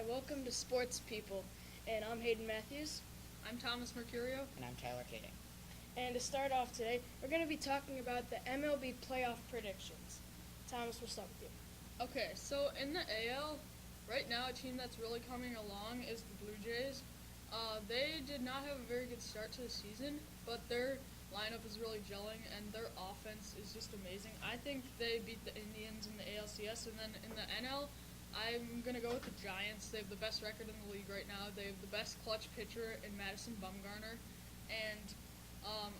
welcome to Sports People, and I'm Hayden Matthews. I'm Thomas Mercurio. And I'm Tyler Kading. And to start off today, we're going to be talking about the MLB playoff predictions. Thomas, we'll start with you. Okay, so in the AL, right now a team that's really coming along is the Blue Jays. They did not have a very good start to the season, but their lineup is really gelling, and their offense is just amazing. I think they beat the Indians in the ALCS, and then in the NL, I'm going to go with the Giants. They have the best record in the league right now. They have the best clutch pitcher in Madison Bumgarner, and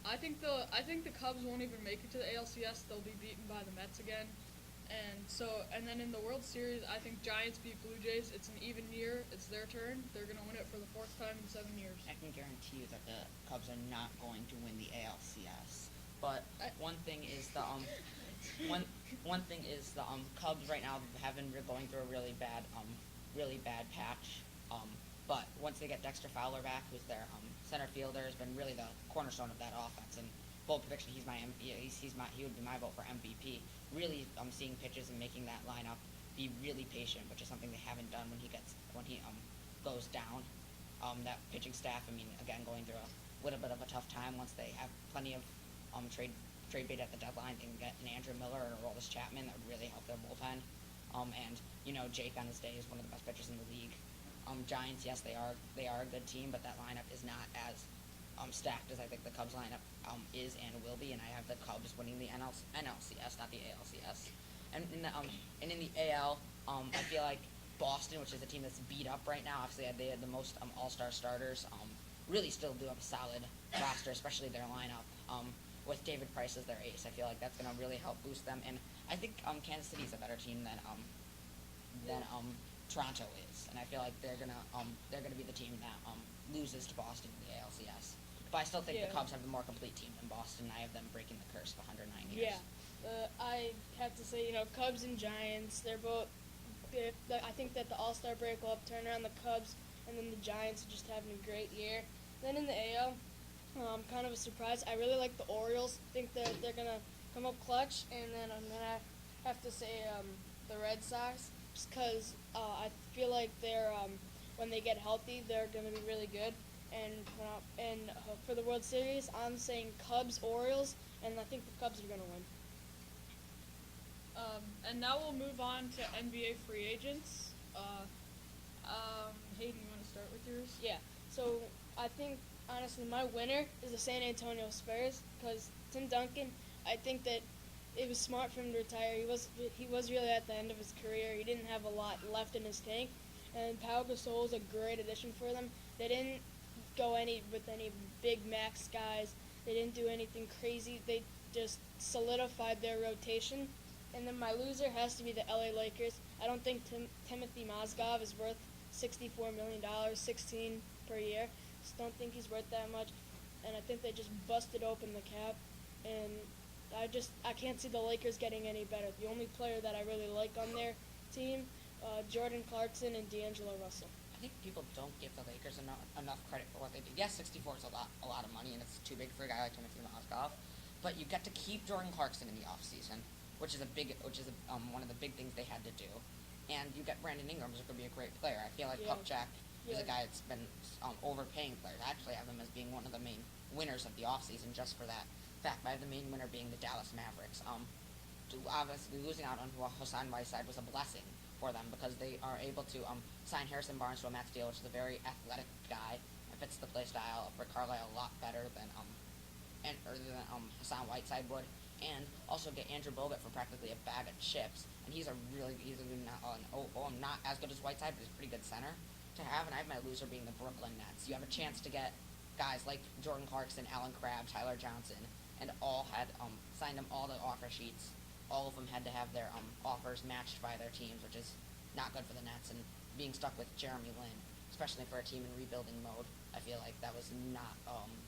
I think the Cubs won't even make it to the ALCS. They'll be beaten by the Mets again. And then in the World Series, I think Giants beat Blue Jays. It's an even year. It's their turn. They're going to win it for the fourth time in 7 years. I can guarantee you that the Cubs are not going to win the ALCS. But one thing is the Cubs right now have been going through a really bad patch. But once they get Dexter Fowler back, who's their center fielder, has been really the cornerstone of that offense. And bold prediction, he would be my vote for MVP. Really, seeing pitches and making that lineup be really patient, which is something they haven't done when he goes down. That pitching staff, again, going through a little bit of a tough time. Once they have plenty of trade bait at the deadline, they can get an Andrew Miller or an Aroldis Chapman that would really help their bullpen. Jake on his day is one of the best pitchers in the league. Giants, yes, they are a good team, but that lineup is not as stacked as I think the Cubs lineup is and will be, and I have the Cubs winning the NLCS, not the ALCS. And in the AL, I feel like Boston, which is a team that's beat up right now, obviously they had the most all-star starters, really still do have a solid roster, especially their lineup. With David Price as their ace, I feel like that's going to really help boost them. And I think Kansas City is a better team than Toronto is, and I feel like they're gonna be the team that loses to Boston in the ALCS. But I still think the Cubs have the more complete team than Boston. I have them breaking the curse of 109 years. Yeah, I have to say, Cubs and Giants, they're both. I think that the All-Star break will help turn around the Cubs, and then the Giants are just having a great year. Then in the AL, kind of a surprise. I really like the Orioles. Think that they're gonna come up clutch, and then I'm gonna have to say the Red Sox, just because I feel like they're when they get healthy, they're gonna be really good. And for the World Series, I'm saying Cubs, Orioles, and I think the Cubs are gonna win. And now we'll move on to NBA free agents. Hayden, you want to start with yours? Yeah. So I think honestly, my winner is the San Antonio Spurs, because Tim Duncan. I think that it was smart for him to retire. He was really at the end of his career. He didn't have a lot left in his tank, and Pau Gasol is a great addition for them. They didn't go with any big max guys. They didn't do anything crazy. They just solidified their rotation. And then my loser has to be the LA Lakers. I don't think Timothy Mozgov is worth $64 million, $16 per year. Just don't think he's worth that much. And I think they just busted open the cap. And I can't see the Lakers getting any better. The only player that I really like on their team, Jordan Clarkson and D'Angelo Russell. I think people don't give the Lakers enough credit for what they did. Yes, 64 is a lot of money, and it's too big for a guy like Timothy Mozgov. But you get to keep Jordan Clarkson in the offseason, which is one of the big things they had to do. And you get Brandon Ingram, who's going to be a great player. I feel like Kupchak is a guy that's been overpaying players. I actually have him as being one of the main winners of the offseason just for that fact. I have the main winner being the Dallas Mavericks. Obviously, losing out on Hassan Whiteside was a blessing for them because they are able to sign Harrison Barnes to a max deal, which is a very athletic guy and fits the play style of Rick Carlisle a lot better than Hassan Whiteside would. And also get Andrew Bogut for practically a bag of chips, and he's not as good as Whiteside, but he's a pretty good center to have. And I have my loser being the Brooklyn Nets. You have a chance to get guys like Jordan Clarkson, Alan Crabb, Tyler Johnson, and all had signed them all the offer sheets. All of them had to have their offers matched by their teams, which is not good for the Nets. And being stuck with Jeremy Lin, especially for a team in rebuilding mode, I feel like that was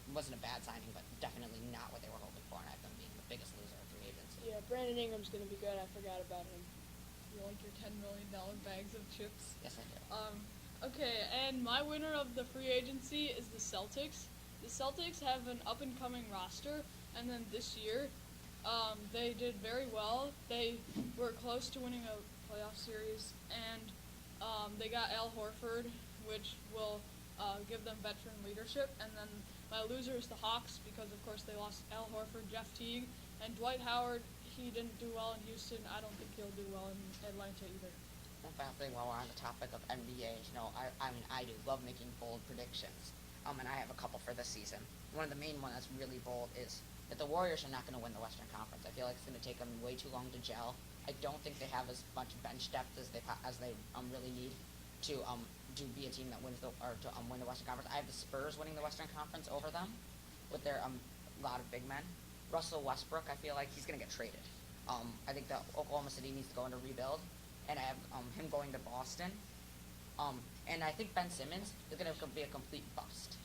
wasn't a bad signing, but definitely not what they were hoping for. And I have them being the biggest loser of free agency. Yeah, Brandon Ingram's going to be good. I forgot about him. You like your $10 million bags of chips? Yes, I do. Okay, and my winner of the free agency is the Celtics. The Celtics have an up-and-coming roster, and then this year, they did very well. They were close to winning a playoff series, and They got Al Horford, which will give them veteran leadership. And then my loser is the Hawks because, of course, they lost Al Horford, Jeff Teague, and Dwight Howard. He didn't do well in Houston. I don't think he'll do well in Atlanta either. One final thing while we're on the topic of NBA, I do love making bold predictions. And I have a couple for this season. One of the main ones that's really bold is that the Warriors are not going to win the Western Conference. I feel like it's going to take them way too long to gel. I don't think they have as much bench depth as they really need to be a team that wins win the Western Conference. I have the Spurs winning the Western Conference over them with their lot of big men. Russell Westbrook, I feel like he's going to get traded. I think that Oklahoma City needs to go into rebuild, and I have him going to Boston. And I think Ben Simmons is going to be a complete bust.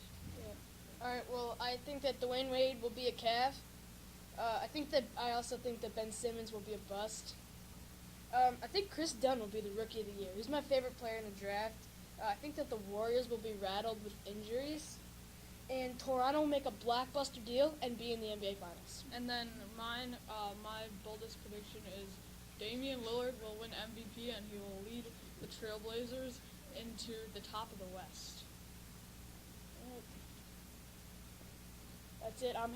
All right. Well, I think that Dwayne Wade will be a Cav. I also think that Ben Simmons will be a bust. I think Chris Dunn will be the Rookie of the Year. He's my favorite player in the draft. I think that the Warriors will be rattled with injuries, and Toronto will make a blockbuster deal and be in the NBA Finals. And then my boldest prediction is Damian Lillard will win MVP and he will lead the Trailblazers into the top of the West. That's it. I'm